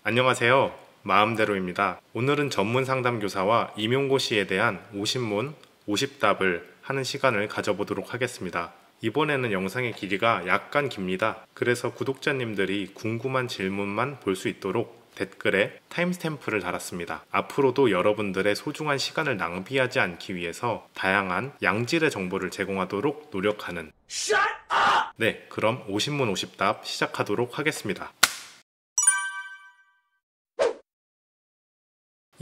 안녕하세요. 마음대로입니다. 오늘은 전문 상담교사와 임용고시에 대한 50문, 50답을 하는 시간을 가져보도록 하겠습니다. 이번에는 영상의 길이가 약간 깁니다. 그래서 구독자님들이 궁금한 질문만 볼 수 있도록 댓글에 타임스탬프를 달았습니다. 앞으로도 여러분들의 소중한 시간을 낭비하지 않기 위해서 다양한 양질의 정보를 제공하도록 노력하는 네, 그럼 50문 50답 시작하도록 하겠습니다.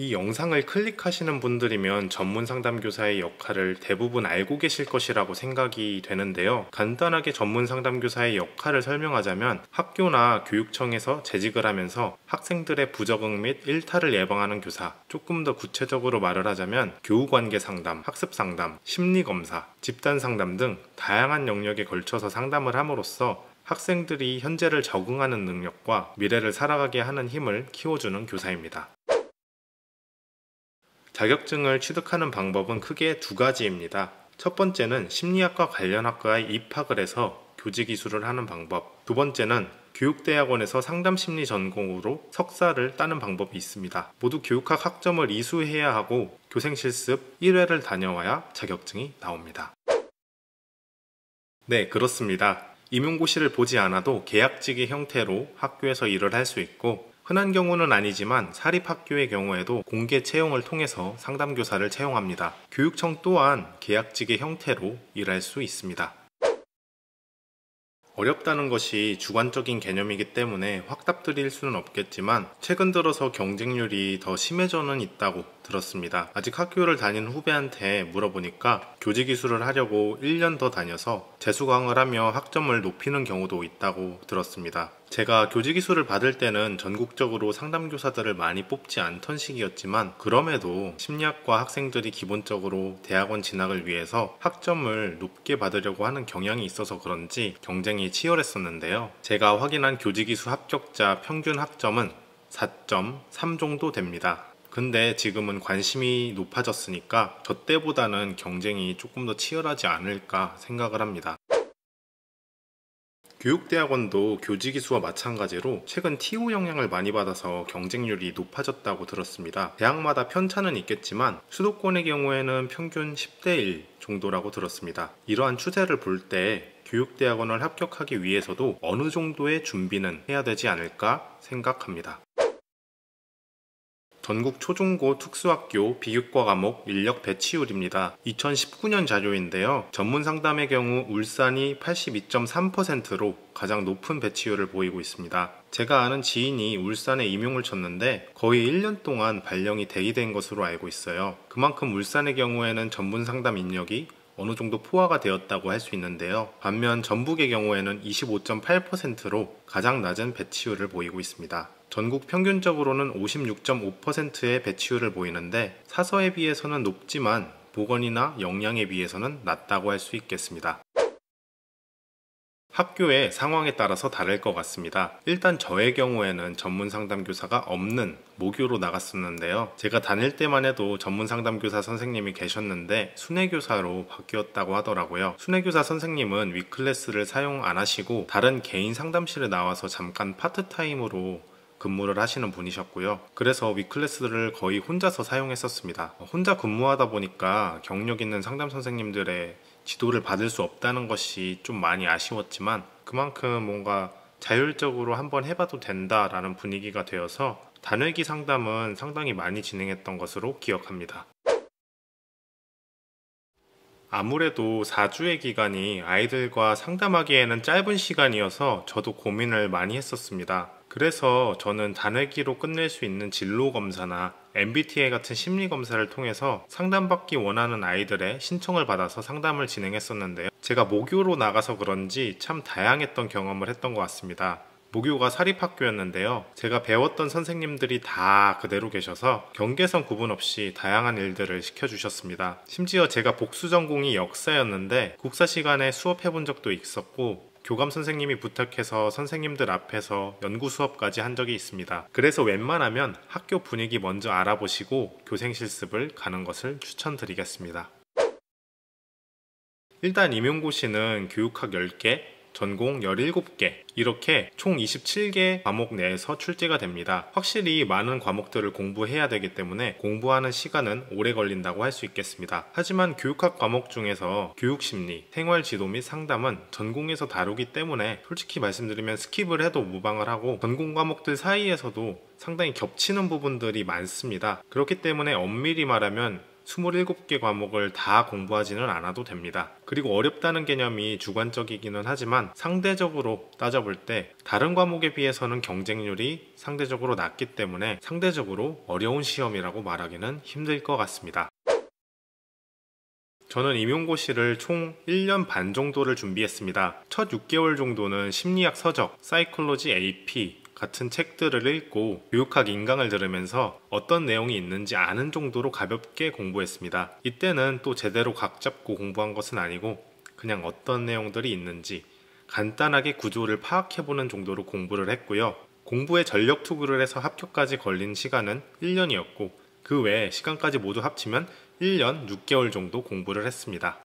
이 영상을 클릭하시는 분들이면 전문 상담교사의 역할을 대부분 알고 계실 것이라고 생각이 되는데요. 간단하게 전문 상담교사의 역할을 설명하자면 학교나 교육청에서 재직을 하면서 학생들의 부적응 및 일탈을 예방하는 교사, 조금 더 구체적으로 말을 하자면 교우관계 상담, 학습 상담, 심리검사, 집단 상담 등 다양한 영역에 걸쳐서 상담을 함으로써 학생들이 현재를 적응하는 능력과 미래를 살아가게 하는 힘을 키워주는 교사입니다. 자격증을 취득하는 방법은 크게 두 가지입니다. 첫 번째는 심리학과 관련 학과에 입학을 해서 교직이수를 하는 방법. 두 번째는 교육대학원에서 상담심리 전공으로 석사를 따는 방법이 있습니다. 모두 교육학 학점을 이수해야 하고 교생실습 1회를 다녀와야 자격증이 나옵니다. 네, 그렇습니다. 임용고시를 보지 않아도 계약직의 형태로 학교에서 일을 할 수 있고, 흔한 경우는 아니지만 사립학교의 경우에도 공개 채용을 통해서 상담교사를 채용합니다. 교육청 또한 계약직의 형태로 일할 수 있습니다. 어렵다는 것이 주관적인 개념이기 때문에 확답 드릴 수는 없겠지만 최근 들어서 경쟁률이 더 심해져는 있다고 들었습니다. 아직 학교를 다니는 후배한테 물어보니까 교직이수를 하려고 1년 더 다녀서 재수강을 하며 학점을 높이는 경우도 있다고 들었습니다. 제가 교직이수를 받을 때는 전국적으로 상담교사들을 많이 뽑지 않던 시기였지만 그럼에도 심리학과 학생들이 기본적으로 대학원 진학을 위해서 학점을 높게 받으려고 하는 경향이 있어서 그런지 경쟁이 치열했었는데요. 제가 확인한 교직이수 합격자 평균 학점은 4.3 정도 됩니다. 근데 지금은 관심이 높아졌으니까 저 때보다는 경쟁이 조금 더 치열하지 않을까 생각을 합니다. 교육대학원도 교직이수와 마찬가지로 최근 TO 영향을 많이 받아서 경쟁률이 높아졌다고 들었습니다. 대학마다 편차는 있겠지만 수도권의 경우에는 평균 10대 1 정도라고 들었습니다. 이러한 추세를 볼 때 교육대학원을 합격하기 위해서도 어느 정도의 준비는 해야 되지 않을까 생각합니다. 전국 초중고 특수학교 비교과 과목 인력 배치율입니다. 2019년 자료인데요. 전문 상담의 경우 울산이 82.3%로 가장 높은 배치율을 보이고 있습니다. 제가 아는 지인이 울산에 임용을 쳤는데 거의 1년 동안 발령이 대기된 것으로 알고 있어요. 그만큼 울산의 경우에는 전문 상담 인력이 어느 정도 포화가 되었다고 할 수 있는데요. 반면 전북의 경우에는 25.8%로 가장 낮은 배치율을 보이고 있습니다. 전국 평균적으로는 56.5%의 배치율을 보이는데 사서에 비해서는 높지만 보건이나 역량에 비해서는 낮다고 할 수 있겠습니다. 학교의 상황에 따라서 다를 것 같습니다. 일단 저의 경우에는 전문 상담교사가 없는 모교로 나갔었는데요. 제가 다닐 때만 해도 전문 상담교사 선생님이 계셨는데 순회교사로 바뀌었다고 하더라고요. 순회교사 선생님은 위클래스를 사용 안 하시고 다른 개인 상담실에 나와서 잠깐 파트타임으로 근무를 하시는 분이셨고요. 그래서 위클래스를 거의 혼자서 사용했었습니다. 혼자 근무하다 보니까 경력 있는 상담 선생님들의 지도를 받을 수 없다는 것이 좀 많이 아쉬웠지만 그만큼 뭔가 자율적으로 한번 해봐도 된다라는 분위기가 되어서 단회기 상담은 상당히 많이 진행했던 것으로 기억합니다. 아무래도 4주의 기간이 아이들과 상담하기에는 짧은 시간이어서 저도 고민을 많이 했었습니다. 그래서 저는 단회기로 끝낼 수 있는 진로 검사나 MBTI 같은 심리 검사를 통해서 상담받기 원하는 아이들의 신청을 받아서 상담을 진행했었는데요. 제가 모교로 나가서 그런지 참 다양했던 경험을 했던 것 같습니다. 모교가 사립학교였는데요. 제가 배웠던 선생님들이 다 그대로 계셔서 경계선 구분 없이 다양한 일들을 시켜주셨습니다. 심지어 제가 복수 전공이 역사였는데 국사 시간에 수업해본 적도 있었고 교감 선생님이 부탁해서 선생님들 앞에서 연구 수업까지 한 적이 있습니다. 그래서 웬만하면 학교 분위기 먼저 알아보시고 교생 실습을 가는 것을 추천드리겠습니다. 일단 임용고시는 교육학 10개, 전공 17개, 이렇게 총 27개 과목 내에서 출제가 됩니다. 확실히 많은 과목들을 공부해야 되기 때문에 공부하는 시간은 오래 걸린다고 할 수 있겠습니다. 하지만 교육학 과목 중에서 교육심리, 생활지도 및 상담은 전공에서 다루기 때문에 솔직히 말씀드리면 스킵을 해도 무방을 하고 전공 과목들 사이에서도 상당히 겹치는 부분들이 많습니다. 그렇기 때문에 엄밀히 말하면 27개 과목을 다 공부하지는 않아도 됩니다. 그리고 어렵다는 개념이 주관적이기는 하지만 상대적으로 따져볼 때 다른 과목에 비해서는 경쟁률이 상대적으로 낮기 때문에 상대적으로 어려운 시험이라고 말하기는 힘들 것 같습니다. 저는 임용고시를 총 1년 반 정도를 준비했습니다. 첫 6개월 정도는 심리학 서적, 사이콜로지 AP 같은 책들을 읽고 교육학 인강을 들으면서 어떤 내용이 있는지 아는 정도로 가볍게 공부했습니다. 이때는 또 제대로 각 잡고 공부한 것은 아니고 그냥 어떤 내용들이 있는지 간단하게 구조를 파악해보는 정도로 공부를 했고요. 공부에 전력 투구를 해서 합격까지 걸린 시간은 1년이었고 그 외에 시간까지 모두 합치면 1년 6개월 정도 공부를 했습니다.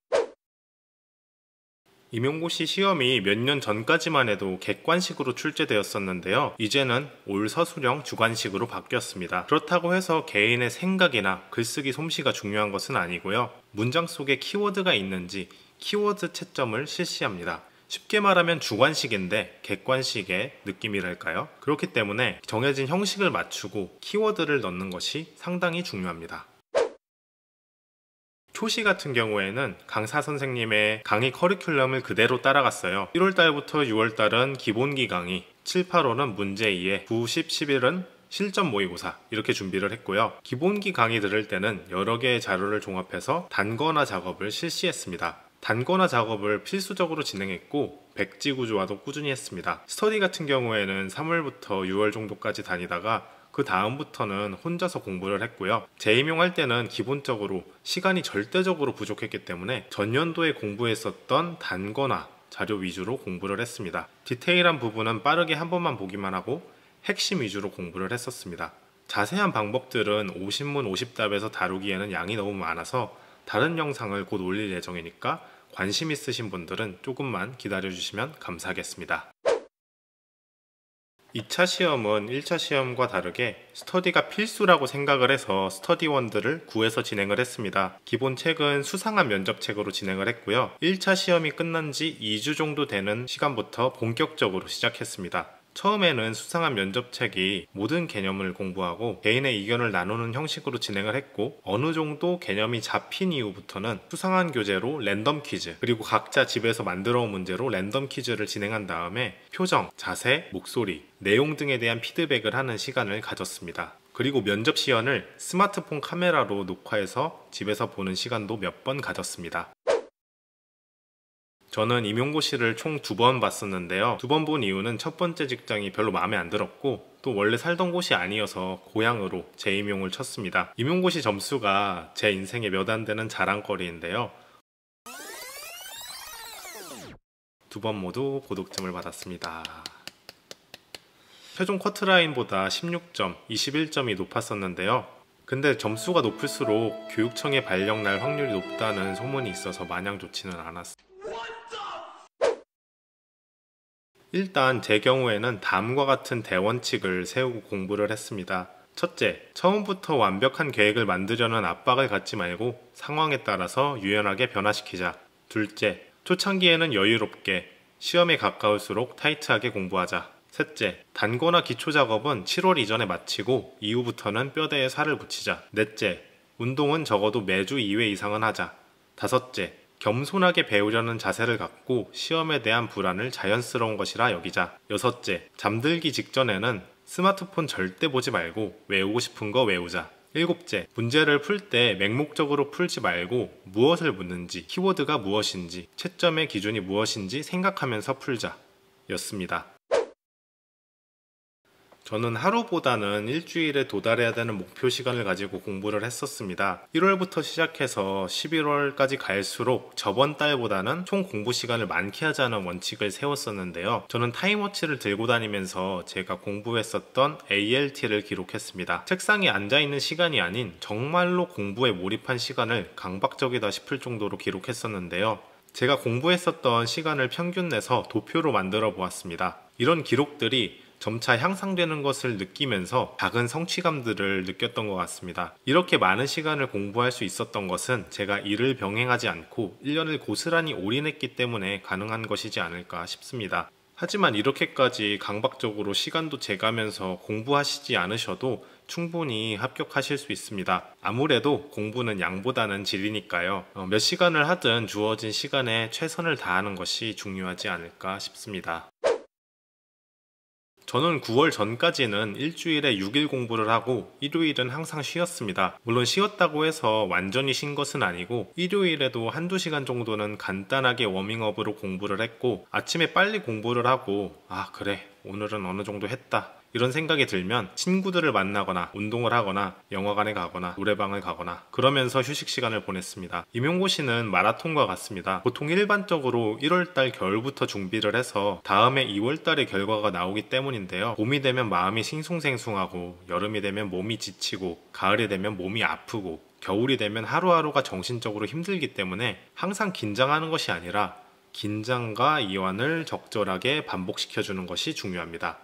임용고시 시험이 몇 년 전까지만 해도 객관식으로 출제되었었는데요. 이제는 올 서술형 주관식으로 바뀌었습니다. 그렇다고 해서 개인의 생각이나 글쓰기 솜씨가 중요한 것은 아니고요. 문장 속에 키워드가 있는지 키워드 채점을 실시합니다. 쉽게 말하면 주관식인데 객관식의 느낌이랄까요? 그렇기 때문에 정해진 형식을 맞추고 키워드를 넣는 것이 상당히 중요합니다. 초시 같은 경우에는 강사 선생님의 강의 커리큘럼을 그대로 따라갔어요. 1월달부터 6월달은 기본기 강의, 7, 8월은 문제 2에, 9, 10, 11은 실전 모의고사 이렇게 준비를 했고요. 기본기 강의 들을 때는 여러 개의 자료를 종합해서 단권화 작업을 실시했습니다. 단권화 작업을 필수적으로 진행했고 백지 구조화도 꾸준히 했습니다. 스터디 같은 경우에는 3월부터 6월 정도까지 다니다가 그 다음부터는 혼자서 공부를 했고요. 재임용할 때는 기본적으로 시간이 절대적으로 부족했기 때문에 전년도에 공부했었던 단권화 자료 위주로 공부를 했습니다. 디테일한 부분은 빠르게 한 번만 보기만 하고 핵심 위주로 공부를 했었습니다. 자세한 방법들은 50문 50답에서 다루기에는 양이 너무 많아서 다른 영상을 곧 올릴 예정이니까 관심 있으신 분들은 조금만 기다려주시면 감사하겠습니다. 2차 시험은 1차 시험과 다르게 스터디가 필수라고 생각을 해서 스터디원들을 구해서 진행을 했습니다. 기본 책은 수상한 면접책으로 진행을 했고요. 1차 시험이 끝난 지 2주 정도 되는 시간부터 본격적으로 시작했습니다. 처음에는 수상한 면접책이 모든 개념을 공부하고 개인의 의견을 나누는 형식으로 진행을 했고 어느 정도 개념이 잡힌 이후부터는 수상한 교재로 랜덤 퀴즈 그리고 각자 집에서 만들어 온 문제로 랜덤 퀴즈를 진행한 다음에 표정, 자세, 목소리, 내용 등에 대한 피드백을 하는 시간을 가졌습니다. 그리고 면접 시연을 스마트폰 카메라로 녹화해서 집에서 보는 시간도 몇 번 가졌습니다. 저는 임용고시를 총 2번 봤었는데요. 2번 본 이유는 첫 번째 직장이 별로 마음에 안 들었고 또 원래 살던 곳이 아니어서 고향으로 재임용을 쳤습니다. 임용고시 점수가 제 인생에 몇 안 되는 자랑거리인데요. 2번 모두 고득점을 받았습니다. 최종 커트라인보다 16점, 21점이 높았었는데요. 근데 점수가 높을수록 교육청의 발령 날 확률이 높다는 소문이 있어서 마냥 좋지는 않았어요. 일단 제 경우에는 다음과 같은 대원칙을 세우고 공부를 했습니다. 첫째, 처음부터 완벽한 계획을 만들려는 압박을 갖지 말고 상황에 따라서 유연하게 변화시키자. 둘째, 초창기에는 여유롭게, 시험에 가까울수록 타이트하게 공부하자. 셋째, 단권화 기초 작업은 7월 이전에 마치고 이후부터는 뼈대에 살을 붙이자. 넷째, 운동은 적어도 매주 2회 이상은 하자. 다섯째, 겸손하게 배우려는 자세를 갖고 시험에 대한 불안을 자연스러운 것이라 여기자. 여섯째, 잠들기 직전에는 스마트폰 절대 보지 말고 외우고 싶은 거 외우자. 일곱째, 문제를 풀 때 맹목적으로 풀지 말고 무엇을 묻는지, 키워드가 무엇인지, 채점의 기준이 무엇인지 생각하면서 풀자 였습니다. 저는 하루보다는 일주일에 도달해야 되는 목표 시간을 가지고 공부를 했었습니다. 1월부터 시작해서 11월까지 갈수록 저번 달보다는 총 공부 시간을 많게 하자는 원칙을 세웠었는데요. 저는 타임워치를 들고 다니면서 제가 공부했었던 ALT를 기록했습니다. 책상에 앉아있는 시간이 아닌 정말로 공부에 몰입한 시간을 강박적이다 싶을 정도로 기록했었는데요. 제가 공부했었던 시간을 평균 내서 도표로 만들어 보았습니다. 이런 기록들이 점차 향상되는 것을 느끼면서 작은 성취감들을 느꼈던 것 같습니다. 이렇게 많은 시간을 공부할 수 있었던 것은 제가 일을 병행하지 않고 1년을 고스란히 올인했기 때문에 가능한 것이지 않을까 싶습니다. 하지만 이렇게까지 강박적으로 시간도 재가면서 공부하시지 않으셔도 충분히 합격하실 수 있습니다. 아무래도 공부는 양보다는 질이니까요. 몇 시간을 하든 주어진 시간에 최선을 다하는 것이 중요하지 않을까 싶습니다. 저는 9월 전까지는 일주일에 6일 공부를 하고 일요일은 항상 쉬었습니다. 물론 쉬었다고 해서 완전히 쉰 것은 아니고 일요일에도 한두 시간 정도는 간단하게 워밍업으로 공부를 했고 아침에 빨리 공부를 하고 그래 오늘은 어느 정도 했다 이런 생각이 들면 친구들을 만나거나 운동을 하거나 영화관에 가거나 노래방을 가거나 그러면서 휴식 시간을 보냈습니다. 임용고시는 마라톤과 같습니다. 보통 일반적으로 1월달 겨울부터 준비를 해서 다음해 2월달에 결과가 나오기 때문인데요. 봄이 되면 마음이 싱숭생숭하고 여름이 되면 몸이 지치고 가을이 되면 몸이 아프고 겨울이 되면 하루하루가 정신적으로 힘들기 때문에 항상 긴장하는 것이 아니라 긴장과 이완을 적절하게 반복시켜주는 것이 중요합니다.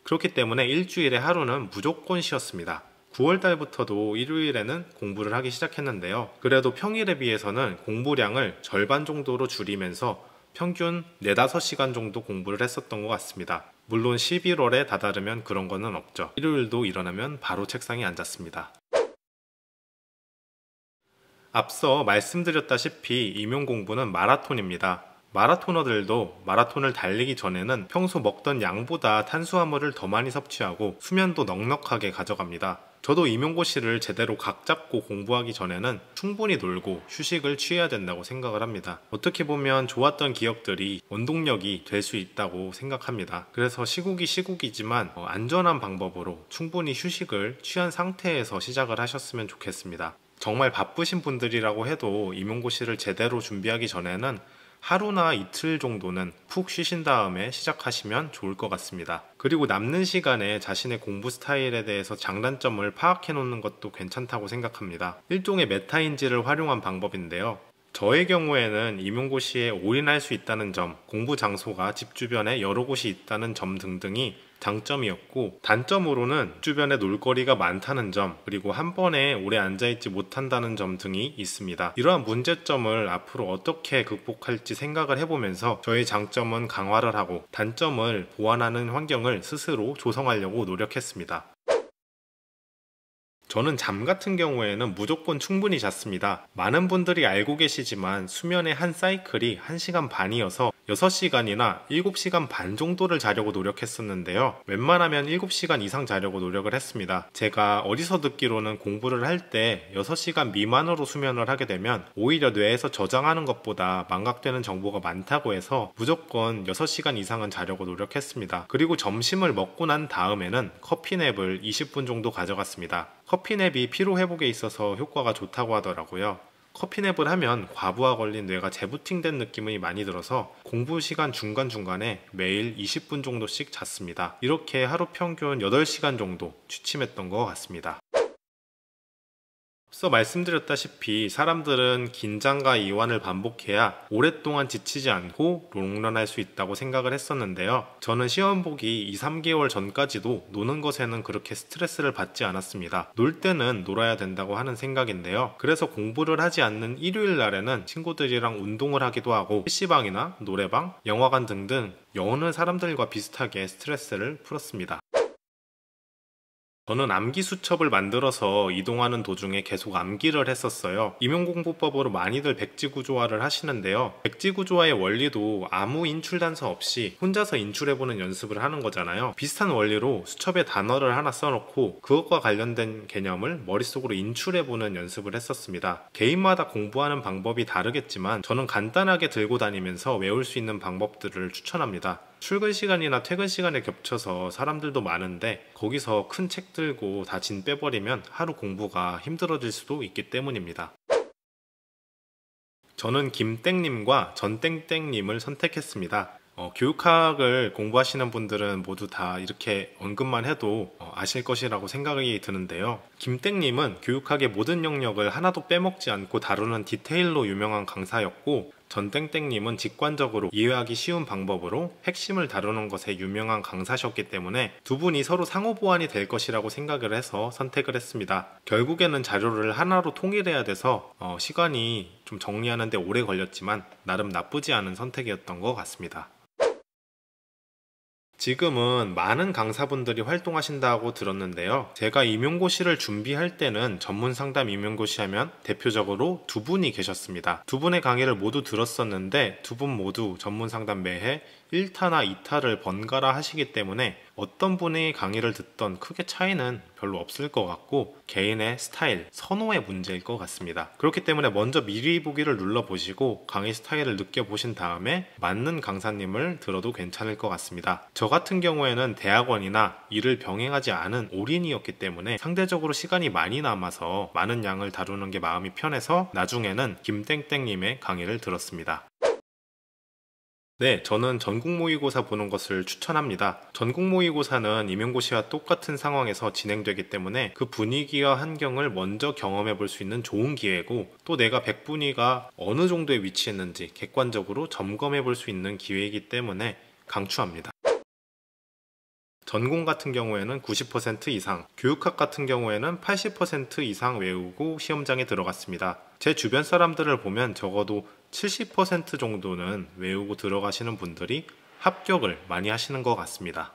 그렇기 때문에 일주일에 하루는 무조건 쉬었습니다. 9월 달부터도 일요일에는 공부를 하기 시작했는데요. 그래도 평일에 비해서는 공부량을 절반 정도로 줄이면서 평균 4-5시간 정도 공부를 했었던 것 같습니다. 물론 11월에 다다르면 그런 거는 없죠. 일요일도 일어나면 바로 책상에 앉았습니다. 앞서 말씀드렸다시피 임용 공부는 마라톤입니다. 마라토너들도 마라톤을 달리기 전에는 평소 먹던 양보다 탄수화물을 더 많이 섭취하고 수면도 넉넉하게 가져갑니다. 저도 임용고시를 제대로 각 잡고 공부하기 전에는 충분히 놀고 휴식을 취해야 된다고 생각을 합니다. 어떻게 보면 좋았던 기억들이 원동력이 될 수 있다고 생각합니다. 그래서 시국이지만 안전한 방법으로 충분히 휴식을 취한 상태에서 시작을 하셨으면 좋겠습니다. 정말 바쁘신 분들이라고 해도 임용고시를 제대로 준비하기 전에는 하루나 이틀 정도는 푹 쉬신 다음에 시작하시면 좋을 것 같습니다. 그리고 남는 시간에 자신의 공부 스타일에 대해서 장단점을 파악해 놓는 것도 괜찮다고 생각합니다. 일종의 메타인지를 활용한 방법인데요. 저의 경우에는 임용고시에 올인할 수 있다는 점, 공부 장소가 집 주변에 여러 곳이 있다는 점 등등이 장점이었고, 단점으로는 주변에 놀거리가 많다는 점, 그리고 한 번에 오래 앉아있지 못한다는 점 등이 있습니다. 이러한 문제점을 앞으로 어떻게 극복할지 생각을 해보면서 저의 장점은 강화를 하고 단점을 보완하는 환경을 스스로 조성하려고 노력했습니다. 저는 잠 같은 경우에는 무조건 충분히 잤습니다. 많은 분들이 알고 계시지만 수면의 한 사이클이 1시간 반이어서 6시간이나 7시간 반 정도를 자려고 노력했었는데요. 웬만하면 7시간 이상 자려고 노력을 했습니다. 제가 어디서 듣기로는 공부를 할 때 6시간 미만으로 수면을 하게 되면 오히려 뇌에서 저장하는 것보다 망각되는 정보가 많다고 해서 무조건 6시간 이상은 자려고 노력했습니다. 그리고 점심을 먹고 난 다음에는 커피냅을 20분 정도 가져갔습니다. 커피냅이 피로회복에 있어서 효과가 좋다고 하더라고요. 커피냅을 하면 과부하 걸린 뇌가 재부팅된 느낌이 많이 들어서 공부 시간 중간중간에 매일 20분 정도씩 잤습니다. 이렇게 하루 평균 8시간 정도 취침했던 것 같습니다. 앞서 말씀드렸다시피 사람들은 긴장과 이완을 반복해야 오랫동안 지치지 않고 롱런할 수 있다고 생각을 했었는데요. 저는 시험 보기 2-3개월 전까지도 노는 것에는 그렇게 스트레스를 받지 않았습니다. 놀 때는 놀아야 된다고 하는 생각인데요. 그래서 공부를 하지 않는 일요일 날에는 친구들이랑 운동을 하기도 하고 PC방이나 노래방, 영화관 등등 여느 사람들과 비슷하게 스트레스를 풀었습니다. 저는 암기 수첩을 만들어서 이동하는 도중에 계속 암기를 했었어요. 임용공부법으로 많이들 백지구조화를 하시는데요. 백지구조화의 원리도 아무 인출 단서 없이 혼자서 인출해보는 연습을 하는 거잖아요. 비슷한 원리로 수첩에 단어를 하나 써놓고 그것과 관련된 개념을 머릿속으로 인출해보는 연습을 했었습니다. 개인마다 공부하는 방법이 다르겠지만 저는 간단하게 들고 다니면서 외울 수 있는 방법들을 추천합니다. 출근 시간이나 퇴근 시간에 겹쳐서 사람들도 많은데 거기서 큰 책 들고 다 진 빼버리면 하루 공부가 힘들어질 수도 있기 때문입니다. 저는 김땡님과 전땡땡님을 선택했습니다. 교육학을 공부하시는 분들은 모두 다 이렇게 언급만 해도 아실 것이라고 생각이 드는데요. 김땡님은 교육학의 모든 영역을 하나도 빼먹지 않고 다루는 디테일로 유명한 강사였고 전땡땡님은 직관적으로 이해하기 쉬운 방법으로 핵심을 다루는 것에 유명한 강사셨기 때문에 두 분이 서로 상호 보완이 될 것이라고 생각을 해서 선택을 했습니다. 결국에는 자료를 하나로 통일해야 돼서 시간이 좀 정리하는 데 오래 걸렸지만 나름 나쁘지 않은 선택이었던 것 같습니다. 지금은 많은 강사분들이 활동하신다고 들었는데요. 제가 임용고시를 준비할 때는 전문상담 임용고시 하면 대표적으로 두 분이 계셨습니다. 두 분의 강의를 모두 들었었는데 두 분 모두 전문상담 매해 1타나 2타를 번갈아 하시기 때문에 어떤 분이 강의를 듣던 크게 차이는 별로 없을 것 같고 개인의 스타일, 선호의 문제일 것 같습니다. 그렇기 때문에 먼저 미리 보기를 눌러보시고 강의 스타일을 느껴보신 다음에 맞는 강사님을 들어도 괜찮을 것 같습니다. 저 같은 경우에는 대학원이나 일을 병행하지 않은 올인이었기 때문에 상대적으로 시간이 많이 남아서 많은 양을 다루는 게 마음이 편해서 나중에는 김땡땡님의 강의를 들었습니다. 네, 저는 전국모의고사 보는 것을 추천합니다. 전국모의고사는 임용고시와 똑같은 상황에서 진행되기 때문에 그 분위기와 환경을 먼저 경험해 볼 수 있는 좋은 기회고 또 내가 백분위가 어느 정도에 위치했는지 객관적으로 점검해 볼 수 있는 기회이기 때문에 강추합니다. 전공 같은 경우에는 90% 이상, 교육학 같은 경우에는 80% 이상 외우고 시험장에 들어갔습니다. 제 주변 사람들을 보면 적어도 70% 정도는 외우고 들어가시는 분들이 합격을 많이 하시는 것 같습니다.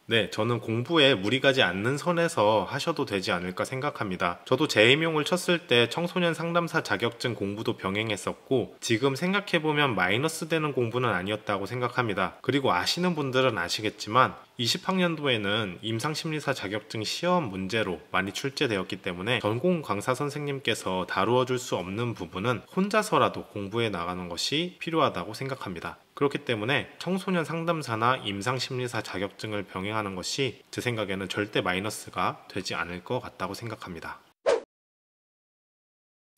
네, 저는 공부에 무리 가지 않는 선에서 하셔도 되지 않을까 생각합니다. 저도 재임용을 쳤을 때 청소년 상담사 자격증 공부도 병행했었고 지금 생각해보면 마이너스 되는 공부는 아니었다고 생각합니다. 그리고 아시는 분들은 아시겠지만 20학년도에는 임상심리사 자격증 시험 문제로 많이 출제되었기 때문에 전공 강사 선생님께서 다루어 줄 수 없는 부분은 혼자서라도 공부해 나가는 것이 필요하다고 생각합니다. 그렇기 때문에 청소년 상담사나 임상심리사 자격증을 병행하는 것이 제 생각에는 절대 마이너스가 되지 않을 것 같다고 생각합니다.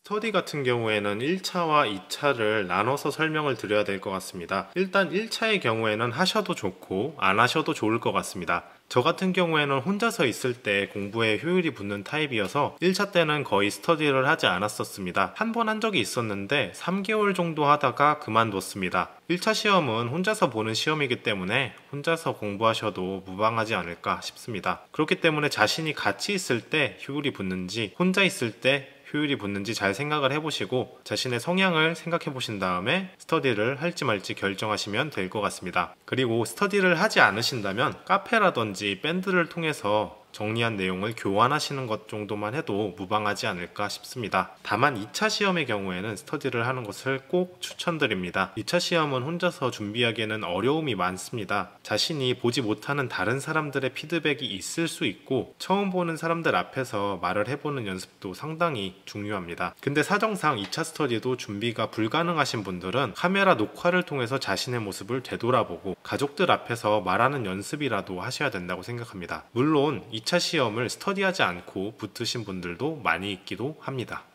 스터디 같은 경우에는 1차와 2차를 나눠서 설명을 드려야 될 것 같습니다. 일단 1차의 경우에는 하셔도 좋고 안 하셔도 좋을 것 같습니다. 저 같은 경우에는 혼자서 있을 때 공부에 효율이 붙는 타입이어서 1차 때는 거의 스터디를 하지 않았었습니다. 한 번 한 적이 있었는데 3개월 정도 하다가 그만뒀습니다. 1차 시험은 혼자서 보는 시험이기 때문에 혼자서 공부하셔도 무방하지 않을까 싶습니다. 그렇기 때문에 자신이 같이 있을 때 효율이 붙는지 혼자 있을 때 효율이 붙는지 잘 생각을 해보시고 자신의 성향을 생각해 보신 다음에 스터디를 할지 말지 결정하시면 될 것 같습니다. 그리고 스터디를 하지 않으신다면 카페라든지 밴드를 통해서 정리한 내용을 교환하시는 것 정도만 해도 무방하지 않을까 싶습니다. 다만 2차 시험의 경우에는 스터디를 하는 것을 꼭 추천드립니다. 2차 시험은 혼자서 준비하기에는 어려움이 많습니다. 자신이 보지 못하는 다른 사람들의 피드백이 있을 수 있고 처음 보는 사람들 앞에서 말을 해보는 연습도 상당히 중요합니다. 근데 사정상 2차 스터디도 준비가 불가능하신 분들은 카메라 녹화를 통해서 자신의 모습을 되돌아보고 가족들 앞에서 말하는 연습이라도 하셔야 된다고 생각합니다. 물론 2차 시험을 스터디하지 않고 붙으신 분들도 많이 있기도 합니다.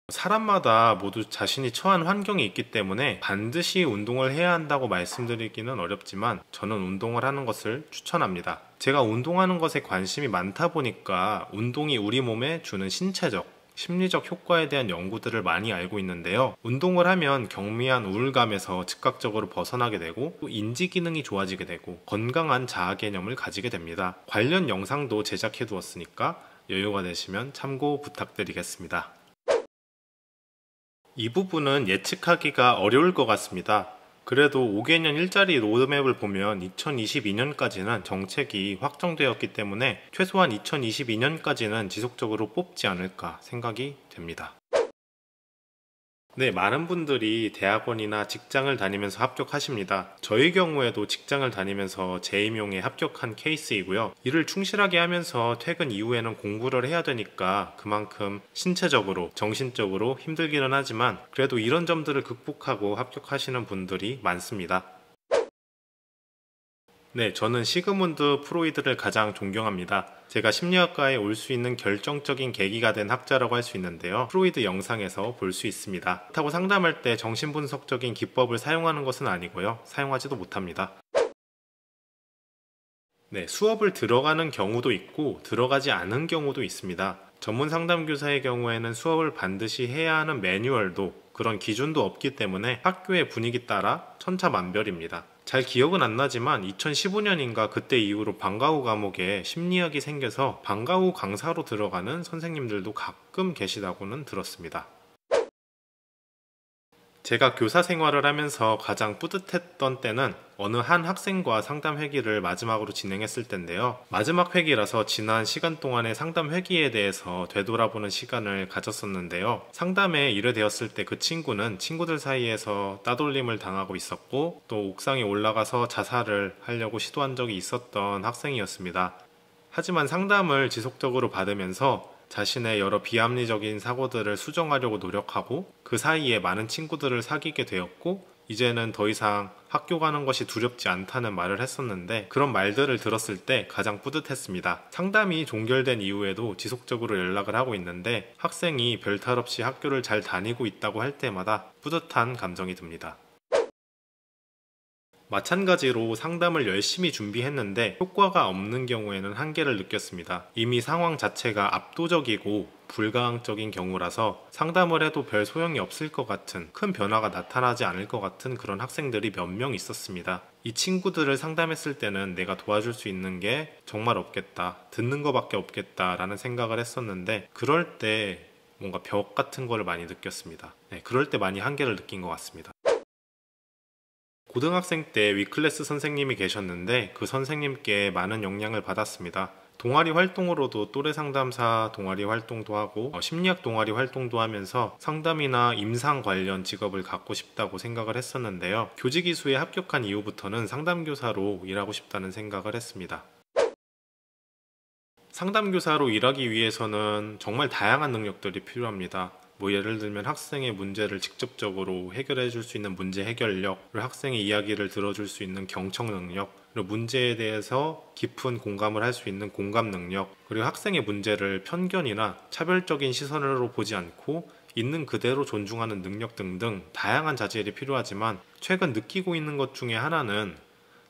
사람마다 모두 자신이 처한 환경이 있기 때문에 반드시 운동을 해야 한다고 말씀드리기는 어렵지만 저는 운동을 하는 것을 추천합니다. 제가 운동하는 것에 관심이 많다 보니까 운동이 우리 몸에 주는 신체적, 심리적 효과에 대한 연구들을 많이 알고 있는데요. 운동을 하면 경미한 우울감에서 즉각적으로 벗어나게 되고 또 인지 기능이 좋아지게 되고 건강한 자아 개념을 가지게 됩니다. 관련 영상도 제작해 두었으니까 여유가 되시면 참고 부탁드리겠습니다. 이 부분은 예측하기가 어려울 것 같습니다. 그래도 5개년 일자리 로드맵을 보면 2022년까지는 정책이 확정되었기 때문에 최소한 2022년까지는 지속적으로 뽑지 않을까 생각이 됩니다. 네, 많은 분들이 대학원이나 직장을 다니면서 합격하십니다. 저의 경우에도 직장을 다니면서 재임용에 합격한 케이스이고요. 일을 충실하게 하면서 퇴근 이후에는 공부를 해야 되니까 그만큼 신체적으로, 정신적으로 힘들기는 하지만 그래도 이런 점들을 극복하고 합격하시는 분들이 많습니다. 네, 저는 시그문드 프로이드를 가장 존경합니다. 제가 심리학과에 올 수 있는 결정적인 계기가 된 학자라고 할 수 있는데요. 프로이드 영상에서 볼 수 있습니다. 그렇다고 상담할 때 정신분석적인 기법을 사용하는 것은 아니고요. 사용하지도 못합니다. 네, 수업을 들어가는 경우도 있고 들어가지 않은 경우도 있습니다. 전문 상담교사의 경우에는 수업을 반드시 해야 하는 매뉴얼도 그런 기준도 없기 때문에 학교의 분위기 따라 천차만별입니다. 잘 기억은 안 나지만 2015년인가 그때 이후로 방과 후 과목에 심리학이 생겨서 방과 후 강사로 들어가는 선생님들도 가끔 계시다고는 들었습니다. 제가 교사 생활을 하면서 가장 뿌듯했던 때는 어느 한 학생과 상담 회기를 마지막으로 진행했을 때인데요. 마지막 회기라서 지난 시간 동안의 상담 회기에 대해서 되돌아보는 시간을 가졌었는데요. 상담에 이르되었을 때 그 친구는 친구들 사이에서 따돌림을 당하고 있었고 또 옥상에 올라가서 자살을 하려고 시도한 적이 있었던 학생이었습니다. 하지만 상담을 지속적으로 받으면서 자신의 여러 비합리적인 사고들을 수정하려고 노력하고 그 사이에 많은 친구들을 사귀게 되었고 이제는 더 이상 학교 가는 것이 두렵지 않다는 말을 했었는데 그런 말들을 들었을 때 가장 뿌듯했습니다. 상담이 종결된 이후에도 지속적으로 연락을 하고 있는데 학생이 별탈 없이 학교를 잘 다니고 있다고 할 때마다 뿌듯한 감정이 듭니다. 마찬가지로 상담을 열심히 준비했는데 효과가 없는 경우에는 한계를 느꼈습니다. 이미 상황 자체가 압도적이고 불가항적인 경우라서 상담을 해도 별 소용이 없을 것 같은, 큰 변화가 나타나지 않을 것 같은 그런 학생들이 몇 명 있었습니다. 이 친구들을 상담했을 때는 내가 도와줄 수 있는 게 정말 없겠다, 듣는 것밖에 없겠다 라는 생각을 했었는데 그럴 때 뭔가 벽 같은 거를 많이 느꼈습니다. 그럴 때 많이 한계를 느낀 것 같습니다. 고등학생 때 위클래스 선생님이 계셨는데 그 선생님께 많은 영향을 받았습니다. 동아리 활동으로도 또래 상담사 동아리 활동도 하고 심리학 동아리 활동도 하면서 상담이나 임상 관련 직업을 갖고 싶다고 생각을 했었는데요. 교직이수에 합격한 이후부터는 상담교사로 일하고 싶다는 생각을 했습니다. 상담교사로 일하기 위해서는 정말 다양한 능력들이 필요합니다. 예를 들면 학생의 문제를 직접적으로 해결해 줄 수 있는 문제 해결력, 그리고 학생의 이야기를 들어줄 수 있는 경청 능력, 그리고 문제에 대해서 깊은 공감을 할 수 있는 공감 능력, 그리고 학생의 문제를 편견이나 차별적인 시선으로 보지 않고 있는 그대로 존중하는 능력 등등 다양한 자질이 필요하지만 최근 느끼고 있는 것 중에 하나는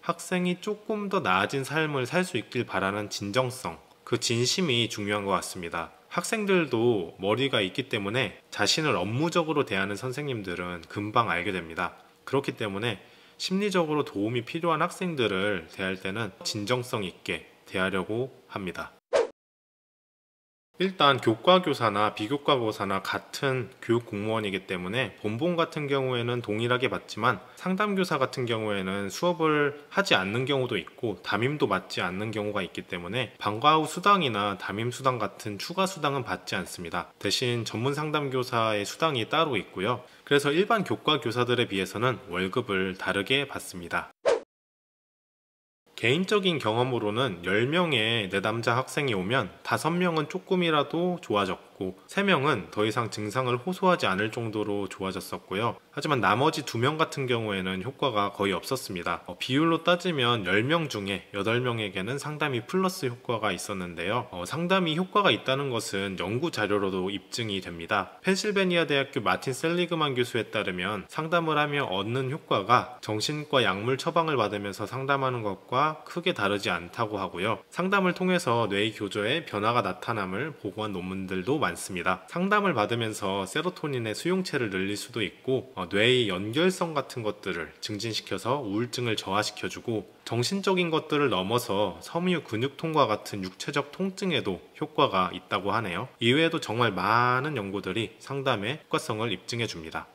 학생이 조금 더 나아진 삶을 살 수 있길 바라는 진정성, 그 진심이 중요한 것 같습니다. 학생들도 머리가 있기 때문에 자신을 업무적으로 대하는 선생님들은 금방 알게 됩니다. 그렇기 때문에 심리적으로 도움이 필요한 학생들을 대할 때는 진정성 있게 대하려고 합니다. 일단 교과교사나 비교과교사나 같은 교육 공무원이기 때문에 본봉 같은 경우에는 동일하게 받지만 상담교사 같은 경우에는 수업을 하지 않는 경우도 있고 담임도 맡지 않는 경우가 있기 때문에 방과 후 수당이나 담임 수당 같은 추가 수당은 받지 않습니다. 대신 전문 상담교사의 수당이 따로 있고요. 그래서 일반 교과교사들에 비해서는 월급을 다르게 받습니다. 개인적인 경험으로는 10명의 내담자 학생이 오면 5명은 조금이라도 좋아졌고 3명은 더 이상 증상을 호소하지 않을 정도로 좋아졌었고요. 하지만 나머지 2명 같은 경우에는 효과가 거의 없었습니다. 비율로 따지면 10명 중에 8명에게는 상담이 플러스 효과가 있었는데요. 상담이 효과가 있다는 것은 연구 자료로도 입증이 됩니다. 펜실베니아 대학교 마틴 셀리그만 교수에 따르면 상담을 하며 얻는 효과가 정신과 약물 처방을 받으면서 상담하는 것과 크게 다르지 않다고 하고요. 상담을 통해서 뇌의 교조에 변화가 나타남을 보고한 논문들도 많습니다. 상담을 받으면서 세로토닌의 수용체를 늘릴 수도 있고 뇌의 연결성 같은 것들을 증진시켜서 우울증을 저하시켜주고 정신적인 것들을 넘어서 섬유 근육통과 같은 육체적 통증에도 효과가 있다고 하네요. 이외에도 정말 많은 연구들이 상담의 효과성을 입증해 줍니다.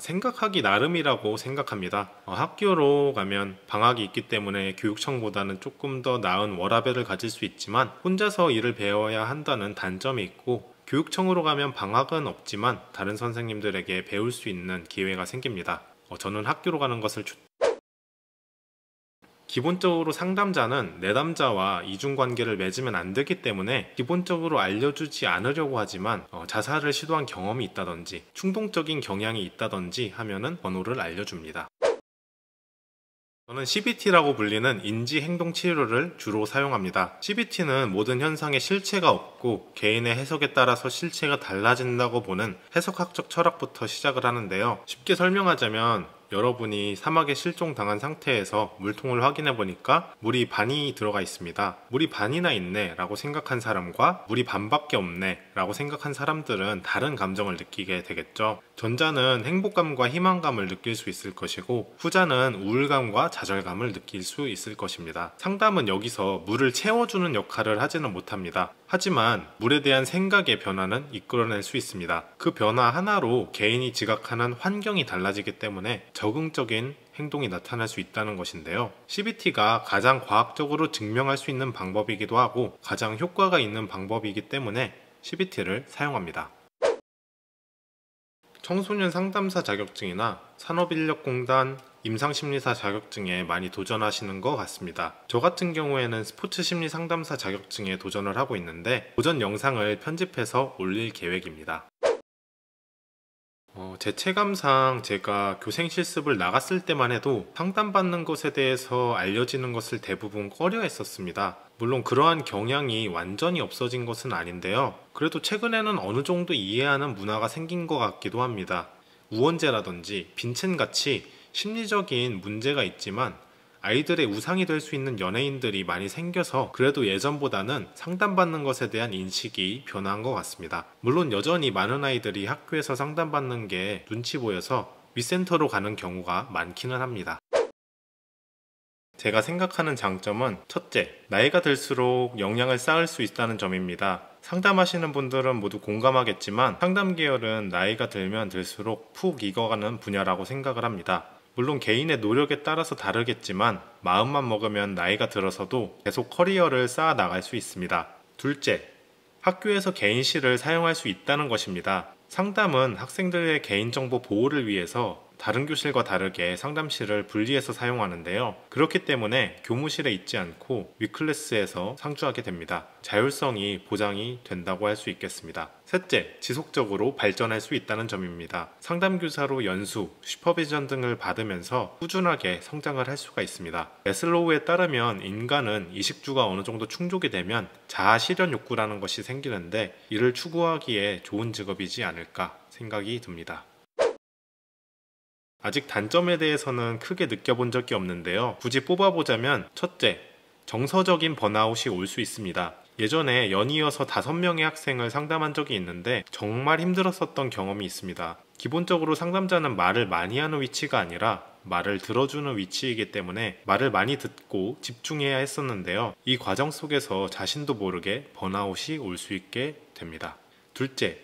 생각하기 나름이라고 생각합니다. 학교로 가면 방학이 있기 때문에 교육청보다는 조금 더 나은 워라밸을 가질 수 있지만 혼자서 일을 배워야 한다는 단점이 있고 교육청으로 가면 방학은 없지만 다른 선생님들에게 배울 수 있는 기회가 생깁니다. 저는 학교로 가는 것을 기본적으로 상담자는 내담자와 이중관계를 맺으면 안 되기 때문에 기본적으로 알려주지 않으려고 하지만 자살을 시도한 경험이 있다든지 충동적인 경향이 있다든지 하면은 번호를 알려줍니다. 저는 CBT라고 불리는 인지행동치료를 주로 사용합니다. CBT는 모든 현상에 실체가 없고 개인의 해석에 따라서 실체가 달라진다고 보는 해석학적 철학부터 시작을 하는데요. 쉽게 설명하자면 여러분이 사막에 실종당한 상태에서 물통을 확인해 보니까 물이 반이 들어가 있습니다. 물이 반이나 있네 라고 생각한 사람과 물이 반밖에 없네 라고 생각한 사람들은 다른 감정을 느끼게 되겠죠. 전자는 행복감과 희망감을 느낄 수 있을 것이고, 후자는 우울감과 좌절감을 느낄 수 있을 것입니다. 상담은 여기서 물을 채워주는 역할을 하지는 못합니다. 하지만 물에 대한 생각의 변화는 이끌어낼 수 있습니다. 그 변화 하나로 개인이 지각하는 환경이 달라지기 때문에 적응적인 행동이 나타날 수 있다는 것인데요. CBT가 가장 과학적으로 증명할 수 있는 방법이기도 하고 가장 효과가 있는 방법이기 때문에 CBT를 사용합니다. 청소년 상담사 자격증이나 산업인력공단 임상심리사 자격증에 많이 도전하시는 것 같습니다. 저 같은 경우에는 스포츠심리 상담사 자격증에 도전을 하고 있는데, 도전 영상을 편집해서 올릴 계획입니다. 제 체감상 제가 교생 실습을 나갔을 때만 해도 상담받는 것에 대해서 알려지는 것을 대부분 꺼려 했었습니다. 물론 그러한 경향이 완전히 없어진 것은 아닌데요. 그래도 최근에는 어느 정도 이해하는 문화가 생긴 것 같기도 합니다. 우원재라든지 빈첸같이 심리적인 문제가 있지만 아이들의 우상이 될 수 있는 연예인들이 많이 생겨서 그래도 예전보다는 상담받는 것에 대한 인식이 변화한 것 같습니다. 물론 여전히 많은 아이들이 학교에서 상담받는 게 눈치 보여서 윗센터로 가는 경우가 많기는 합니다. 제가 생각하는 장점은 첫째, 나이가 들수록 역량을 쌓을 수 있다는 점입니다. 상담하시는 분들은 모두 공감하겠지만 상담 계열은 나이가 들면 들수록 푹 익어가는 분야라고 생각을 합니다. 물론 개인의 노력에 따라서 다르겠지만 마음만 먹으면 나이가 들어서도 계속 커리어를 쌓아 나갈 수 있습니다. 둘째, 학교에서 개인실을 사용할 수 있다는 것입니다. 상담은 학생들의 개인정보 보호를 위해서 다른 교실과 다르게 상담실을 분리해서 사용하는데요. 그렇기 때문에 교무실에 있지 않고 윗클래스에서 상주하게 됩니다. 자율성이 보장이 된다고 할 수 있겠습니다. 셋째, 지속적으로 발전할 수 있다는 점입니다. 상담교사로 연수, 슈퍼비전 등을 받으면서 꾸준하게 성장을 할 수가 있습니다. 매슬로우에 따르면 인간은 이식주가 어느 정도 충족이 되면 자아 실현 욕구라는 것이 생기는데, 이를 추구하기에 좋은 직업이지 않을까 생각이 듭니다. 아직 단점에 대해서는 크게 느껴본 적이 없는데요. 굳이 뽑아보자면 첫째, 정서적인 번아웃이 올 수 있습니다. 예전에 연이어서 5명의 학생을 상담한 적이 있는데 정말 힘들었었던 경험이 있습니다. 기본적으로 상담자는 말을 많이 하는 위치가 아니라 말을 들어주는 위치이기 때문에 말을 많이 듣고 집중해야 했었는데요. 이 과정 속에서 자신도 모르게 번아웃이 올 수 있게 됩니다. 둘째,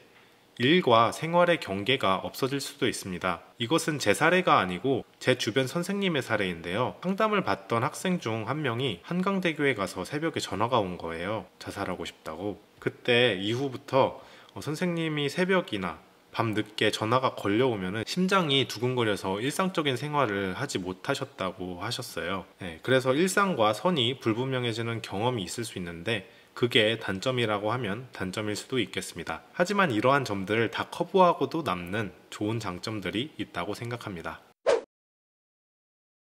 일과 생활의 경계가 없어질 수도 있습니다. 이것은 제 사례가 아니고 제 주변 선생님의 사례인데요. 상담을 받던 학생 중 한 명이 한강대교에 가서 새벽에 전화가 온 거예요. 자살하고 싶다고. 그때 이후부터 선생님이 새벽이나 밤 늦게 전화가 걸려오면 심장이 두근거려서 일상적인 생활을 하지 못하셨다고 하셨어요. 그래서 일상과 선이 불분명해지는 경험이 있을 수 있는데, 그게 단점이라고 하면 단점일 수도 있겠습니다. 하지만 이러한 점들을 다 커버하고도 남는 좋은 장점들이 있다고 생각합니다.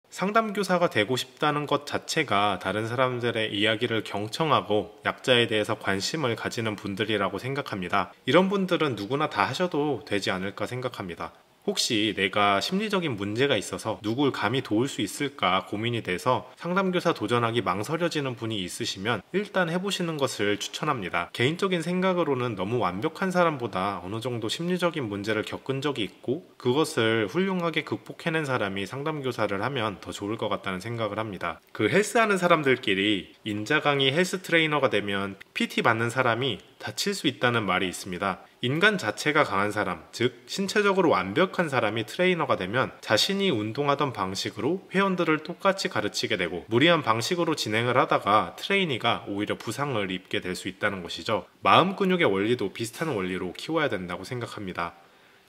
상담교사가 되고 싶다는 것 자체가 다른 사람들의 이야기를 경청하고 약자에 대해서 관심을 가지는 분들이라고 생각합니다. 이런 분들은 누구나 다 하셔도 되지 않을까 생각합니다. 혹시 내가 심리적인 문제가 있어서 누굴 감히 도울 수 있을까 고민이 돼서 상담교사 도전하기 망설여지는 분이 있으시면 일단 해보시는 것을 추천합니다. 개인적인 생각으로는 너무 완벽한 사람보다 어느 정도 심리적인 문제를 겪은 적이 있고 그것을 훌륭하게 극복해낸 사람이 상담교사를 하면 더 좋을 것 같다는 생각을 합니다. 그 헬스하는 사람들끼리 인자 강의 헬스 트레이너가 되면 PT 받는 사람이 다칠 수 있다는 말이 있습니다. 인간 자체가 강한 사람, 즉 신체적으로 완벽한 사람이 트레이너가 되면 자신이 운동하던 방식으로 회원들을 똑같이 가르치게 되고, 무리한 방식으로 진행을 하다가 트레이니가 오히려 부상을 입게 될 수 있다는 것이죠. 마음 근육의 원리도 비슷한 원리로 키워야 된다고 생각합니다.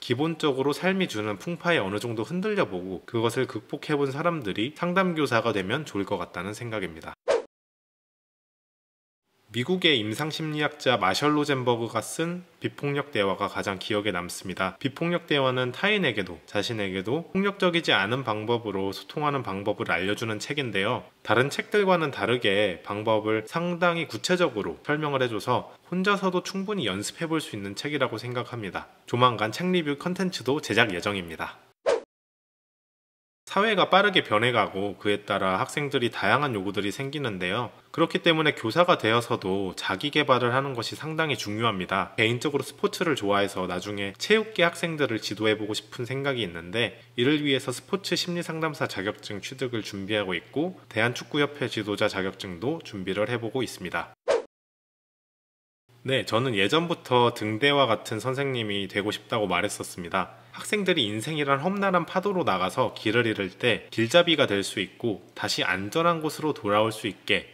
기본적으로 삶이 주는 풍파에 어느 정도 흔들려보고 그것을 극복해본 사람들이 상담교사가 되면 좋을 것 같다는 생각입니다. 미국의 임상심리학자 마셜 로젠버그가 쓴 비폭력 대화가 가장 기억에 남습니다. 비폭력 대화는 타인에게도 자신에게도 폭력적이지 않은 방법으로 소통하는 방법을 알려주는 책인데요. 다른 책들과는 다르게 방법을 상당히 구체적으로 설명을 해줘서 혼자서도 충분히 연습해 볼 수 있는 책이라고 생각합니다. 조만간 책 리뷰 컨텐츠도 제작 예정입니다. 사회가 빠르게 변해가고 그에 따라 학생들이 다양한 요구들이 생기는데요. 그렇기 때문에 교사가 되어서도 자기 개발을 하는 것이 상당히 중요합니다. 개인적으로 스포츠를 좋아해서 나중에 체육계 학생들을 지도해보고 싶은 생각이 있는데, 이를 위해서 스포츠 심리상담사 자격증 취득을 준비하고 있고 대한축구협회 지도자 자격증도 준비를 해보고 있습니다. 네, 저는 예전부터 등대와 같은 선생님이 되고 싶다고 말했었습니다. 학생들이 인생이란 험난한 파도로 나가서 길을 잃을 때 길잡이가 될 수 있고 다시 안전한 곳으로 돌아올 수 있게.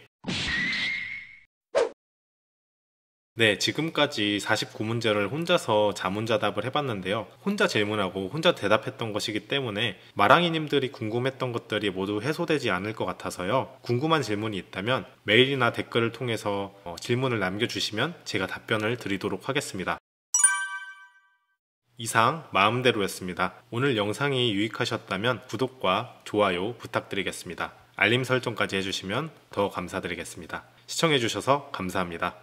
네, 지금까지 49문제를 혼자서 자문자답을 해봤는데요. 혼자 질문하고 혼자 대답했던 것이기 때문에 마랑이님들이 궁금했던 것들이 모두 해소되지 않을 것 같아서요. 궁금한 질문이 있다면 메일이나 댓글을 통해서 질문을 남겨주시면 제가 답변을 드리도록 하겠습니다. 이상 마음대로였습니다. 오늘 영상이 유익하셨다면 구독과 좋아요 부탁드리겠습니다. 알림 설정까지 해주시면 더 감사드리겠습니다. 시청해주셔서 감사합니다.